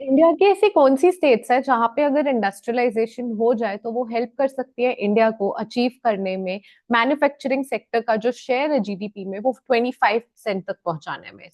India की ऐसी कौन सी स्टेट्स है जहां पे अगर इंडस्ट्रियलाइजेशन हो जाए तो वो हेल्प कर सकती है इंडिया को अचीव करने में मैन्युफैक्चरिंग सेक्टर का जो शेयर है जीडीपी में वो 25% तक पहुंचाने में।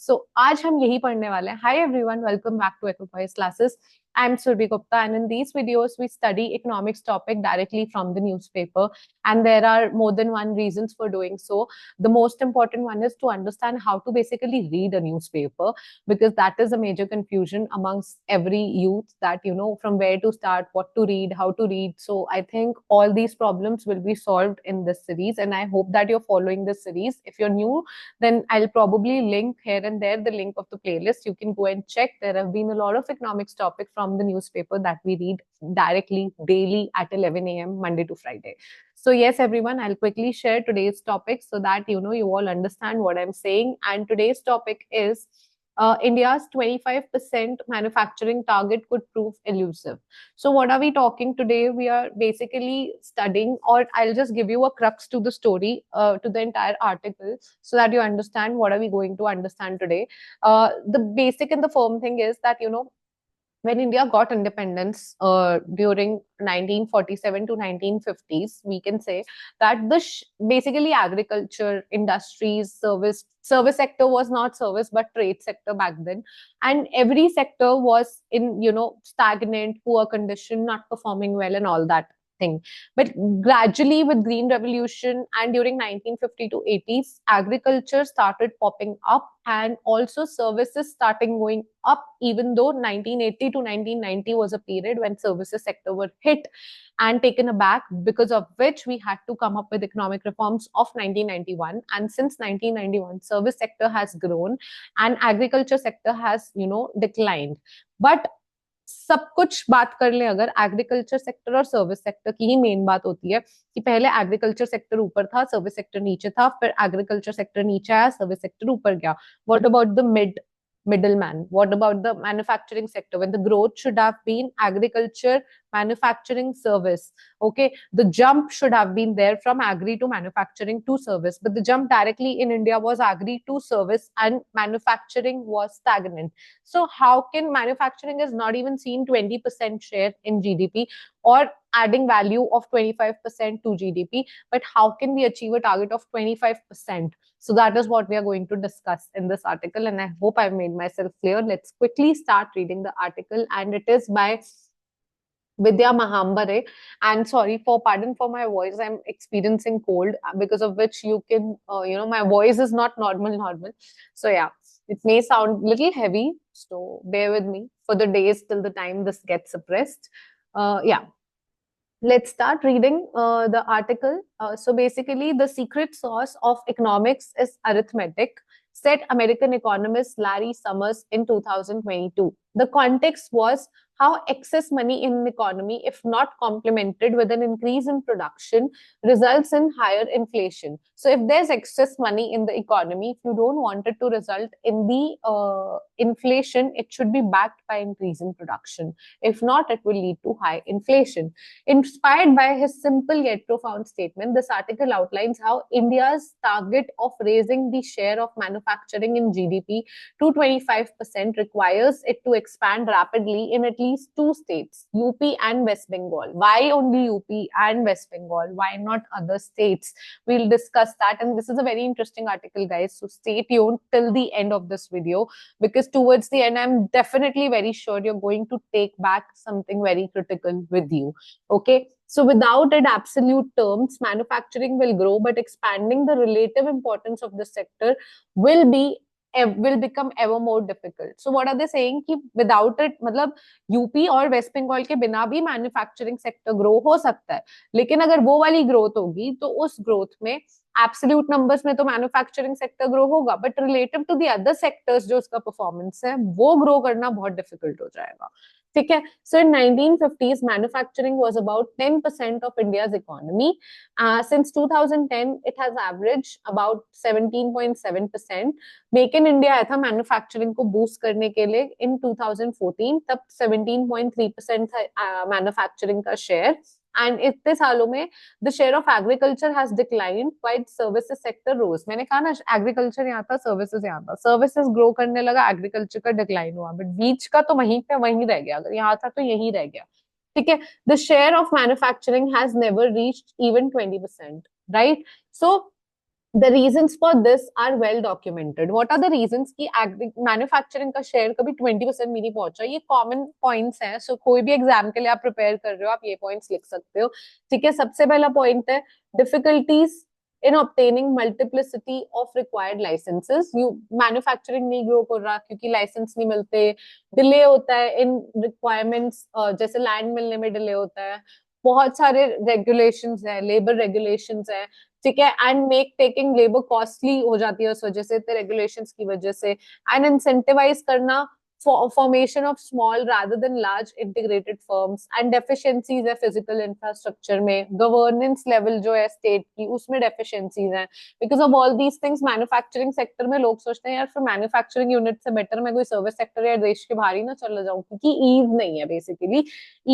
आज हम यही पढ़ने वाले हैं। Hi everyone, welcome back to Equipoise classes. I am Surbhi Gupta, and in these videos we study economics topic directly from the newspaper, and there are more than one reasons for doing so. The most important one is to understand how to basically read a newspaper, because that is a major confusion amongst every youth, that from where to start, what to read, how to read. So I think all these problems will be solved in this series, and I hope that you're following this series. If you're new, then I'll probably link here and there the link of the playlist. You can go and check. There have been a lot of economics topic from the newspaper that we read directly daily at 11 a.m. Monday to Friday. So yes, everyone, I'll quickly share today's topic so that you all understand what I'm saying. And today's topic is India's 25% manufacturing target could prove elusive. So, what are we talking today? We are basically studying, or I'll just give you a crux to the story, to the entire article, so that you understand what are we going to understand today. The basic and the firm thing is that, when India got independence during 1947 to 1950s, we can say that basically agriculture, industries, service sector was not service but trade sector back then, and every sector was in stagnant, poor condition, not performing well, and all that thing. But gradually, with green revolution and during 1950 to 80s, agriculture started popping up, and also services starting going up, even though 1980 to 1990 was a period when services sector were hit and taken aback, because of which we had to come up with economic reforms of 1991. And since 1991, service sector has grown and agriculture sector has declined. But सब कुछ बात कर ले, अगर agriculture sector और service sector की ही main बात होती है कि पहले एग्रीकल्चर सेक्टर ऊपर था, सर्विस सेक्टर नीचे था, फिर एग्रीकल्चर सेक्टर नीचे आया, सर्विस सेक्टर ऊपर गया. What about the middleman? What about the manufacturing sector, when the growth should have been agriculture, manufacturing, service? Okay, the jump should have been there from agri to manufacturing to service, but the jump directly in India was agri to service, and manufacturing was stagnant. So how can manufacturing is not even seen 20% share in GDP, or adding value of 25% to GDP, but how can we achieve a target of 25%? So that is what we are going to discuss in this article, and I hope I've made myself clear. Let's quickly start reading the article, and it is by Vidya Mahambare. And sorry for pardon for my voice. I'm experiencing cold, because of which you can, my voice is not normal. So yeah, it may sound little heavy. So bear with me for the days till the time this gets suppressed. Yeah. Let's start reading the article. So basically, the secret sauce of economics is arithmetic, said American economist Larry Summers in 2022. The context was how excess money in an economy, if not complemented with an increase in production, results in higher inflation. So if there's excess money in the economy, if you don't want it to result in the inflation, it should be backed by increase in production. If not, it will lead to high inflation. Inspired by his simple yet profound statement, this article outlines how India's target of raising the share of manufacturing in GDP to 25% requires it to expand rapidly in at least two states, UP and West Bengal. Why only UP and West Bengal? Why not other states? We'll discuss that. And this is a very interesting article, guys. So stay tuned till the end of this video, because towards the end, I'm definitely very sure you're going to take back something very critical with you. Okay. So without it, absolute terms, manufacturing will grow, but expanding the relative importance of the sector will become ever more difficult. So what are they saying कि without it, मतलब UP और waste Bengal के बिना भी manufacturing sector grow हो सकता है, लेकिन अगर वो वाली ग्रोथ होगी तो उस ग्रोथ में एब्सोल्यूट नंबर्स में तो मैन्युफैक्चरिंग सेक्टर ग्रो होगा, but relative to the other sectors जो उसका परफॉर्मेंस है वो ग्रो करना बहुत डिफिकल्ट हो जाएगा. ठीक है. So in 1950s, manufacturing was about 10% of India's economy. Since 2010, it has averaged about 17.7%. Make in India आया था मैन्युफैक्चरिंग को बूस्ट करने के लिए इन 2014, तब 17.3% था मैन्युफैक्चरिंग का शेयर. एंड इतने सालों में the share of agriculture has declined while services sector rose. मैंने कहा ना एग्रीकल्चर यहाँ था, सर्विसेज यहाँ था, सर्विसेज ग्रो करने लगा, एग्रीकल्चर का डिक्लाइन हुआ, बट बीच का तो वहीं पे वहीं रह गया, अगर यहाँ था तो यहीं रह गया। ठीक है, the share of manufacturing has never reached even 20%, right? So the reasons for this are well documented. What are the reasons कि मैन्युफैक्चरिंग का शेयर कभी 20% भी नहीं पहुंचा? ये कॉमन पॉइंट्स हैं, सो कोई भी एग्जाम के लिए आप प्रिपेयर कर रहे हो, आप ये पॉइंट्स लिख सकते हो। ठीक है, सबसे पहला पॉइंट है difficulties in obtaining multiplicity of required licences. यू मैन्युफैक्चरिंग नहीं ग्रो कर रहा क्योंकि लाइसेंस नहीं मिलते, डिले होता है इन रिक्वायरमेंट्स, जैसे लैंड मिलने में डिले होता है, बहुत सारे रेगुलेशंस है, लेबर रेगुलेशंस है। ठीक है, and make taking labour costly हो जाती है उस वजह से, रेगुलेशंस की वजह से। एंड इंसेंटिवाइज करना formation of small rather than large integrated firms, and deficiencies है फिजिकल इंफ्रास्ट्रक्चर में, गवर्नेंस लेवल जो है स्टेट की उसमें डेफिशिएंसीज हैं। Because of all these things manufacturing sector में लोग सोचते हैं यार फिर मैन्युफैक्चरिंग यूनिट से बेटर मैं कोई सर्विस सेक्टर या देश के बाहर ही ना चला जाऊं, क्योंकि ईज नहीं है basically,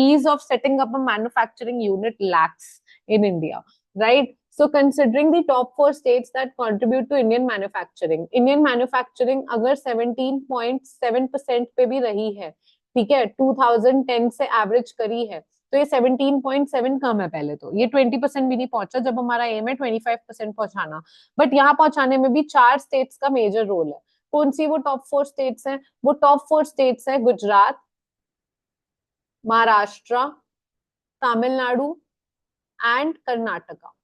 ease of setting up a manufacturing unit lacks in India, right? So considering the top 4 states that contribute to Indian manufacturing अगर 17.7% पे भी रही है, ठीक है, 2010 से एवरेज करी है, तो ये 17.7 कम है। पहले तो ये 20% भी नहीं पहुंचा, जब हमारा एम है 25% पहुंचाना। बट यहाँ पहुंचाने में भी 4 स्टेट्स का मेजर रोल है। कौन सी वो टॉप 4 स्टेट्स हैं? वो टॉप 4 स्टेट्स है गुजरात, महाराष्ट्र, तमिलनाडु एंड कर्नाटका।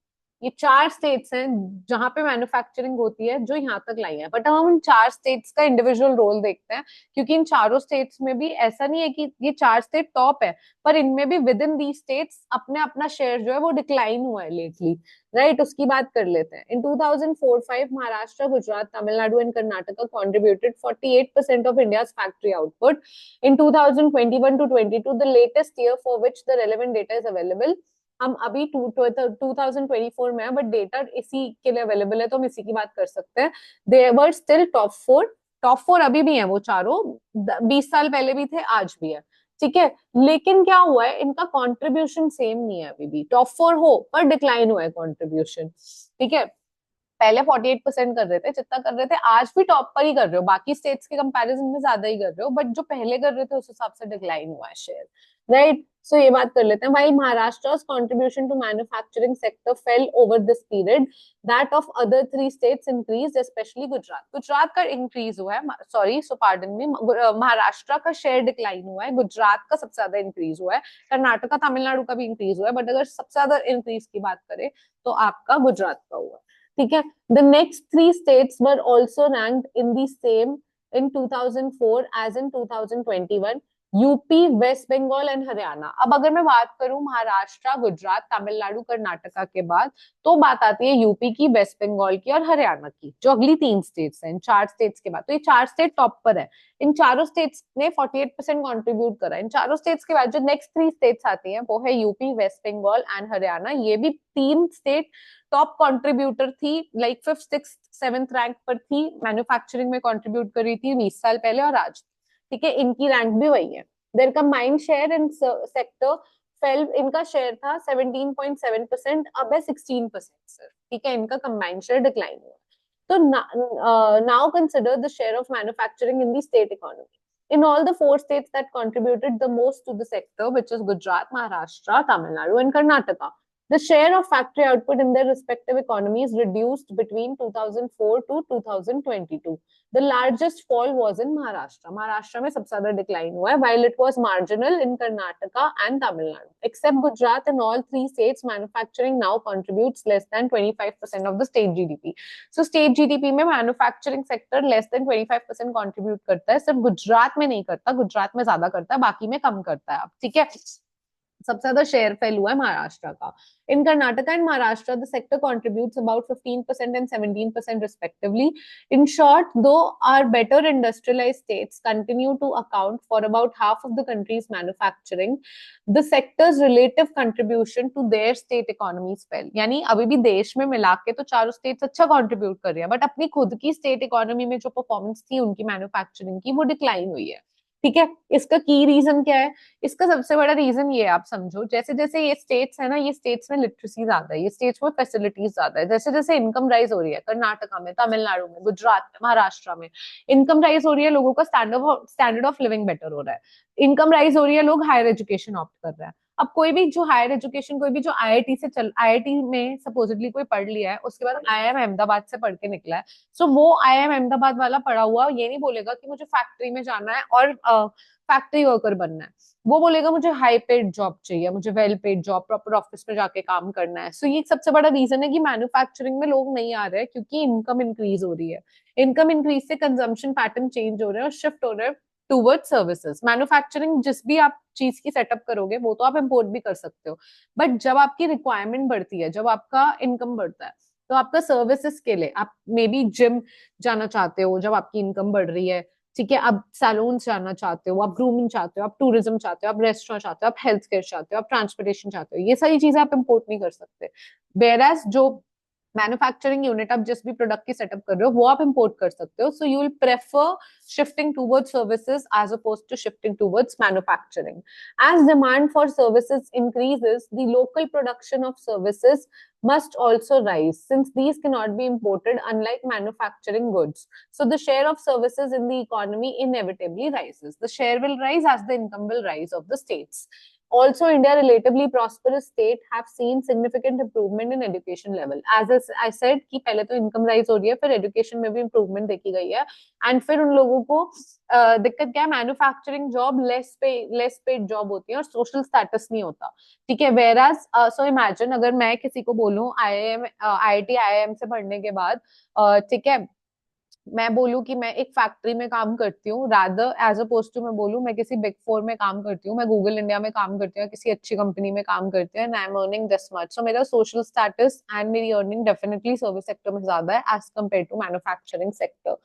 ये 4 स्टेट्स हैं जहां पे मैन्युफैक्चरिंग होती है, जो यहाँ तक लाई है। बट हम उन 4 स्टेट्स का इंडिविजुअल रोल देखते हैं, क्योंकि इन चारों स्टेट्स में भी ऐसा नहीं है कि ये 4 स्टेट टॉप है, पर इनमें भी विद इन दी स्टेट्स अपने अपना शेयर जो है वो डिक्लाइन हुआ है लेटली, राइट? उसकी बात कर लेते हैं। इन 2004-5 Maharashtra, Gujarat, Tamil Nadu and Karnataka contributed 48% of India's factory output. In 2021 to 22, the latest year for which the relevant data is available, हम अभी 2024 में है, बट डेटा इसी के लिए अवेलेबल है, तो हम इसी की बात कर सकते हैं। दे वर स्टिल टॉप 4, टॉप 4 अभी भी है वो चारों, 20 साल पहले भी थे, आज भी है। ठीक है, लेकिन क्या हुआ है, इनका कंट्रीब्यूशन सेम नहीं है अभी भी। टॉप 4 हो पर डिक्लाइन हुआ है कंट्रीब्यूशन। ठीक है, पहले 48% कर रहे थे, जितना कर रहे थे आज भी टॉप पर ही कर रहे हो, बाकी स्टेट्स के कंपैरिजन में ज्यादा ही कर रहे हो, बट जो पहले कर रहे थे उस हिसाब से डिक्लाइन हुआ है शेयर, राइट? सो ये बात कर लेते हैं। While Maharashtra's contribution to manufacturing sector fell over this period, that of other 3 states increased, especially Gujarat. Gujarat का इंक्रीज हुआ है, सॉरी, सो पार्डन मी, महाराष्ट्र का शेयर डिक्लाइन हुआ है, गुजरात का सबसे ज्यादा इंक्रीज हुआ है, कर्नाटका तमिलनाडु का भी इंक्रीज हुआ है, बट अगर सबसे ज्यादा इंक्रीज की बात करें तो आपका गुजरात का हुआ है। ठीक है, the next 3 states were also ranked in the same in 2004 as in 2021, UP, West Bengal and Haryana. अब अगर मैं बात करूं महाराष्ट्र, गुजरात, तमिलनाडु, कर्नाटका के बाद, तो बात आती है यूपी की, वेस्ट बंगाल की और हरियाणा की, जो अगली 3 स्टेट्स हैं। इन 4 स्टेट्स के बाद तो ये 4 स्टेट टॉप पर है। इन चारों स्टेट्स ने 48% कंट्रीब्यूट करा। इन चारों स्टेट्स के बाद जो नेक्स्ट 3 स्टेट्स आती हैं वो है यूपी, वेस्ट बंगाल एंड हरियाणा। ये भी 3 स्टेट टॉप कंट्रीब्यूटर थी, like 5th 6th 7th rank पर थी, मैन्युफैक्चरिंग में कंट्रीब्यूट करी थी 20 साल पहले और आज। ठीक है, इनकी रैंक भी वही है। Their combined share in sector fell, इनका शेयर था 17.7%, अब है 16% सर। ठीक है, इनका कंबाइंड शेयर डिक्लाइन हुआ। तो now consider the share of manufacturing in the state economy. In all the 4 states that contributed the most to the sector, which is Gujarat, Maharashtra, Tamil Nadu, and Karnataka, the share of factory output in their respective economies reduced between 2004 to 2022. The largest fall was in Maharashtra. Maharashtra में सबसे ज़्यादा decline हुआ है, while it was marginal in Karnataka and Tamil Nadu. Except Gujarat, in all 3 states, manufacturing now contributes less than 25% of the state GDP. So state GDP में manufacturing sector less than 25% contribute करता है, सिर्फ गुजरात में नहीं करता, गुजरात में ज्यादा करता है, बाकी में कम करता है। ठीक है, सबसे ज्यादा शेयर फेल हुआ है महाराष्ट्र का। In Karnataka and Maharashtra the sector contributes about 15% and 17% respectively. In short, though our better industrialized states continue to account for about half of the country's manufacturing, the sector's relative contribution to their state economies fell. यानी अभी भी देश में मिला के तो चारों states अच्छा कंट्रीब्यूट कर रही है, बट अपनी खुद की स्टेट इकोनॉमी में जो परफॉर्मेंस थी उनकी मैन्युफैक्चरिंग की, वो डिक्लाइन हुई है। ठीक है, इसका की रीजन क्या है? इसका सबसे बड़ा रीजन ये है, आप समझो, जैसे जैसे ये स्टेट्स है ना, ये स्टेट्स में लिटरेसी ज्यादा है, ये स्टेट्स में फैसिलिटीज ज्यादा है, जैसे जैसे इनकम राइज हो रही है कर्नाटका में, तमिलनाडु में, गुजरात में, महाराष्ट्र में, इनकम राइज हो रही है, लोगों का स्टैंडर्ड ऑफ लिविंग बेटर हो रहा है, इनकम राइज हो रही है, लोग हायर एजुकेशन ऑप्ट कर रहे हैं। अब कोई भी जो हायर एजुकेशन, कोई भी जो आईआईटी में सपोजिटली कोई पढ़ लिया है, उसके बाद आईआईएम अहमदाबाद से पढ़ के निकला है, सो वो आईआईएम अहमदाबाद वाला पढ़ा हुआ ये नहीं बोलेगा कि मुझे फैक्ट्री में जाना है और फैक्ट्री वर्कर बनना है। वो बोलेगा मुझे हाई पेड जॉब चाहिए, मुझे well paid job, proper office में जाके काम करना है। सो ये सबसे बड़ा रीजन है कि मैन्युफैक्चरिंग में लोग नहीं आ रहे हैं, क्योंकि इनकम इंक्रीज हो रही है। इनकम इंक्रीज से कंजम्पशन पैटर्न चेंज हो रहे हैं और शिफ्ट हो रहे हैं टूवर्ड सर्विसेज। मैन्युफैक्चरिंग जिस भी आप चीज की सेटअप करोगे वो तो आप इम्पोर्ट भी कर सकते हो, बट जब आपकी रिक्वायरमेंट बढ़ती है, जब आपका इनकम बढ़ता है, तो आपका सर्विसेज के लिए आप मे बी जिम जाना चाहते हो, जब आपकी इनकम बढ़ रही है, ठीक है, आप सैलून जाना चाहते हो, आप ग्रूमिंग चाहते हो, आप टूरिज्म चाहते हो, आप रेस्टोरेंट चाहते हो, आप हेल्थ केयर चाहते हो, आप ट्रांसपोर्टेशन चाहते हो, ये सारी चीजें आप इम्पोर्ट नहीं कर सकते। वेराज जो मैन्युफैक्चरिंग यूनिट आप जिस भी प्रोडक्ट की सेटअप कर रहे हो वो आप इंपोर्ट कर सकते हो। So you will prefer shifting towards services as opposed to shifting towards manufacturing. As demand for services increases, the local production of services must also rise, since these cannot be imported, unlike manufacturing goods. So the share of services in the economy inevitably rises. The share will rise as the income will rise of the states. Also, India, relatively prosperous state, have seen significant improvement in education level. As I said कि पहले तो income rise हो रही है, फिर education में भी improvement देखी गई है, एंड फिर उन लोगों को दिक्कत क्या है, manufacturing job less paid job होती है और सोशल स्टेटस नहीं होता, ठीक है। वेराज सो इमेजिन अगर मैं किसी को बोलूं आईआईटी आईआईएम से पढ़ने के बाद, ठीक है, मैं बोलूं कि मैं एक फैक्ट्री में काम करती हूँ, रादर एज अपोज टू मैं बोलूं मैं किसी बिग फोर में काम करती हूँ, मैं गूगल इंडिया में काम करती हूँ, किसी अच्छी कंपनी में काम करती हूँ, and I am earning this much, so मेरा सोशल स्टेटस एंड मेरी अर्निंग डेफिनेटली सर्विस सेक्टर में ज्यादा है as compared to manufacturing sector.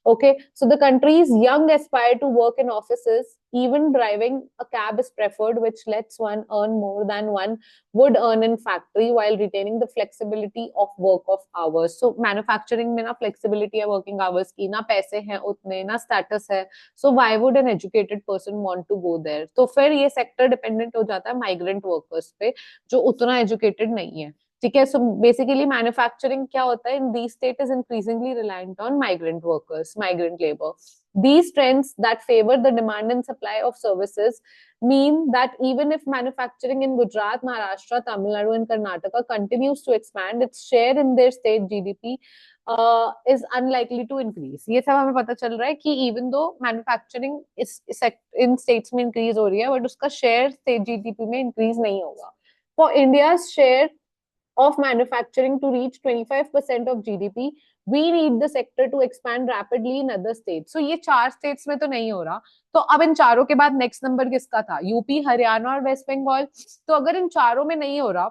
Okay, so the country's young aspire to work in offices. Even driving a cab is preferred, which lets one earn more than one would earn in factory while retaining the flexibility of work of hours. So manufacturing में ना flexibility है working hours की, ना पैसे हैं उतने, ना status है. So why would an educated person want to go there? तो फिर ये sector dependent हो जाता है migrant workers पे, जो उतना educated नहीं है. ठीक है, सो बेसिकली मैन्युफैक्चरिंग क्या होता है, in the state is increasingly reliant on migrant workers, migrant labour. These trends that favor the demand and supply of services mean that even if manufacturing in Gujarat, Maharashtra, Tamil Nadu, and Karnataka continues to expand, its share in their state GDP is unlikely to increase. ये सब हमें पता चल रहा है कि even though manufacturing in states में increase हो रही है, but उसका share state GDP में increase नहीं होगा. For India's share of manufacturing to reach 25% of GDP, we need the sector to expand rapidly in other states. So ये चार states में तो नहीं हो रहा, तो अब इन चारों के बाद नेक्स्ट नंबर किसका था, यूपी, हरियाणा और वेस्ट बंगाल. तो अगर इन चारों में नहीं हो रहा,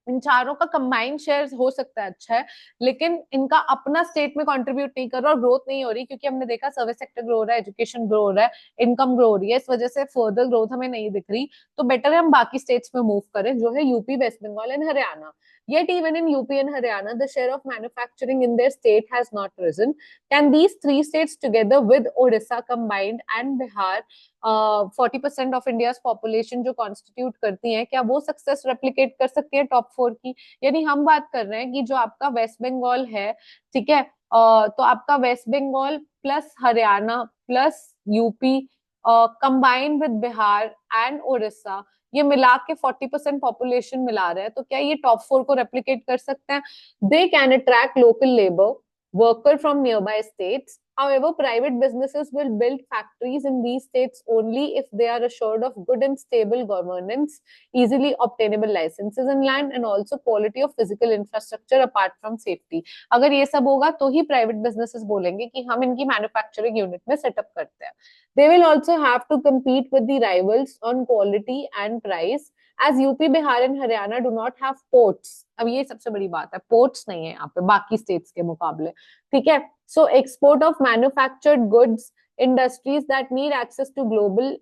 इन चारों का कंबाइंड शेयर हो सकता है अच्छा है, लेकिन इनका अपना स्टेट में कंट्रीब्यूट नहीं कर रहा और ग्रोथ नहीं हो रही, क्योंकि हमने देखा सर्विस सेक्टर ग्रो हो रहा है, एजुकेशन ग्रो हो रहा है, इनकम ग्रो हो रही है, इस वजह से फर्दर ग्रोथ हमें नहीं दिख रही. तो बेटर है हम बाकी स्टेट्स में मूव करें, जो है UP, West Bengal and Haryana. Yet even in UP and Haryana, the share of manufacturing in their state has not risen. Can these three states together with Odisha combined and Bihar, 40% of India's population जो constitute करती हैं, क्या वो success replicate कर सकती है top 4 की? यानी हम बात कर रहे हैं कि जो आपका वेस्ट बंगाल है, ठीक है, तो आपका West Bengal plus Haryana plus UP combined with Bihar and Orissa, ये मिला के 40% पॉपुलेशन मिला रहे हैं, तो क्या ये टॉप 4 को रेप्लिकेट कर सकते हैं? They can attract local labour worker from nearby states. However, private businesses will build factories in these states only if they are assured of good and stable governance, easily obtainable licenses in land, and also quality of physical infrastructure apart from safety. अगर ये सब होगा तो ही private businesses बोलेंगे कि हम इनकी manufacturing unit में setup करते हैं. They will also have to compete with the rivals on quality and price. As UP, Bihar and Haryana do not have ports. अब ये सबसे बड़ी बात है, ports नहीं है यहाँ पे बाकी states के मुकाबले, ठीक है. So export of manufactured goods, industries that need access to global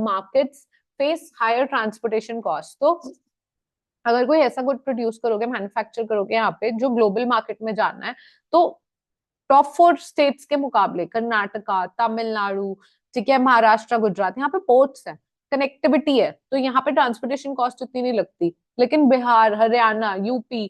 markets face higher transportation costs. तो अगर कोई ऐसा गुड प्रोड्यूस करोगे, मैन्युफैक्चर करोगे यहाँ पे जो ग्लोबल मार्केट में जाना है, तो टॉप 4 स्टेट्स के मुकाबले कर्नाटका, तमिलनाडु, ठीक है, महाराष्ट्र, गुजरात, यहाँ पे पोर्ट्स है, कनेक्टिविटी है, तो यहाँ पे ट्रांसपोर्टेशन कॉस्ट इतनी नहीं लगती। लेकिन बिहार, हरियाणा, यूपी,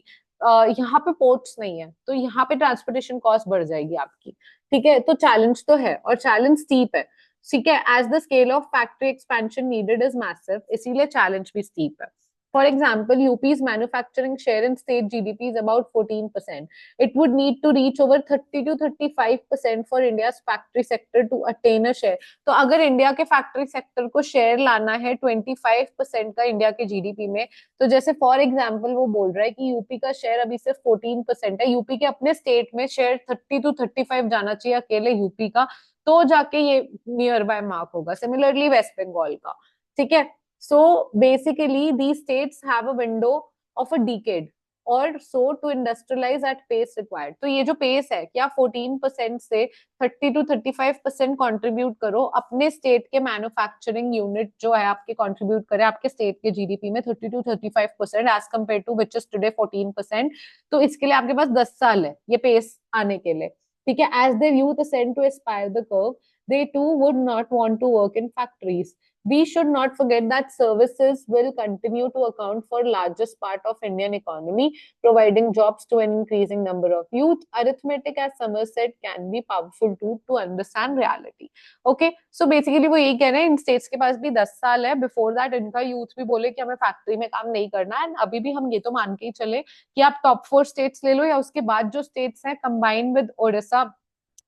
यहाँ पे पोर्ट्स नहीं है, तो यहाँ पे ट्रांसपोर्टेशन कॉस्ट बढ़ जाएगी आपकी। ठीक है, तो चैलेंज तो है, और चैलेंज स्टीप है। ठीक है, as the scale of factory expansion needed is massive, इसीलिए चैलेंज भी स्टीप है। For example, UP's manufacturing share in state GDP is about 14%. It would need to reach over 30 to 35% for India's factory sector to attain a share. तो अगर India के factory sector को share लाना है 25% का India के GDP में, तो जैसे फॉर एग्जाम्पल वो बोल रहा है कि यूपी का शेयर अभी सिर्फ 14% है, यूपी के अपने स्टेट में शेयर 30 to 35 जाना चाहिए अकेले यूपी का, तो जाके ये नियर बाय मार्क होगा। सिमिलरली वेस्ट बंगाल का। ठीक है, so basically these states have a window of a decade or so to industrialize at pace required. तो ये जो पेस है, क्या 14% से 30 to 35% कंट्रीब्यूट करो अपने स्टेट के मैन्युफैक्चरिंग यूनिट जो है आपके कंट्रीब्यूट करे आपके स्टेट के जीडीपी में 30 to 35% as compared to which is today 14%। तो इसके लिए आपके पास 10 साल है ये पेस आने के लिए। ठीक है, as their youth ascend to aspire the curve, they too would not want to work in factories. We should not forget that services will continue to account for largest part of Indian economy, providing jobs to an increasing number of youth. Arithmetic, as Summer said, can be powerful tool to understand reality. Okay, so basically वो यही कह रहे हैं, इन states के पास भी 10 साल है, before that इनका यूथ भी बोले कि हमें फैक्ट्री में काम नहीं करना है। अभी भी हम ये तो मान के ही चले कि आप टॉप 4 स्टेट्स ले लो, या उसके बाद जो स्टेट्स हैं combined with Odisha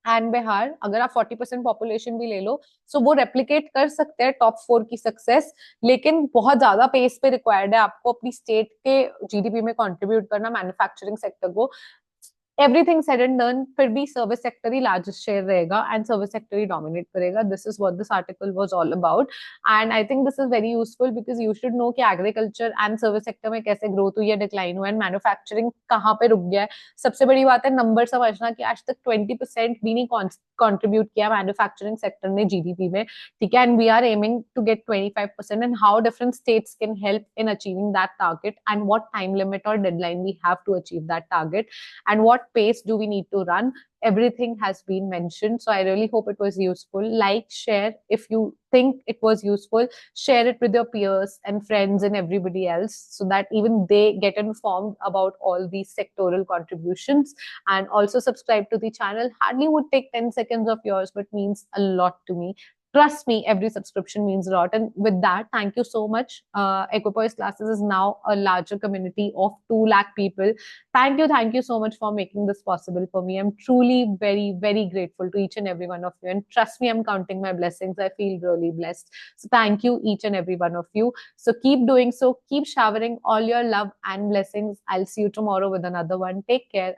and Bihar, अगर आप 40% पॉपुलेशन भी ले लो, सो वो रेप्लिकेट कर सकते हैं टॉप 4 की सक्सेस। लेकिन बहुत ज्यादा पेस पे रिक्वायर्ड है आपको अपनी स्टेट के जीडीपी में कंट्रीब्यूट करना मैन्युफैक्चरिंग सेक्टर को। एवरीथिंग सेड एंड डन, फिर भी सर्विस सेक्टर ही लार्जेस्ट शेयर रहेगा एंड सर्विस सेक्टर ही डोमिनेट करेगा। This is what this article was all about, and I think this is very useful because you should know कि agriculture and service sector में कैसे growth हुई है, decline हुआ है, एंड मैन्युफैक्चरिंग कहाँ पे रुक गया है। सबसे बड़ी बात है नंबर समझना कि आज तक 20% भी नहीं कॉन्ट्रीब्यूट किया मैन्युफैक्चरिंग सेक्टर ने जीडीपी में। ठीक है, and we are aiming to get 25%, and how different states can help in achieving that target, and what time limit और deadline we have to achieve that target, and what pace do we need to run. Everything has been mentioned, so I really hope it was useful. Like, share if you think it was useful, share it with your peers and friends and everybody else, so that even they get informed about all these sectoral contributions. And also subscribe to the channel. Hardly would take 10 seconds of yours, but means a lot to me. Trust me, every subscription means a lot. And with that, thank you so much. Equipoise Classes is now a larger community of 2 lakh people. Thank you so much for making this possible for me. I'm truly very, very grateful to each and every one of you. And trust me, I'm counting my blessings. I feel really blessed. So thank you, each and every one of you. So keep doing so. Keep showering all your love and blessings. I'll see you tomorrow with another one. Take care.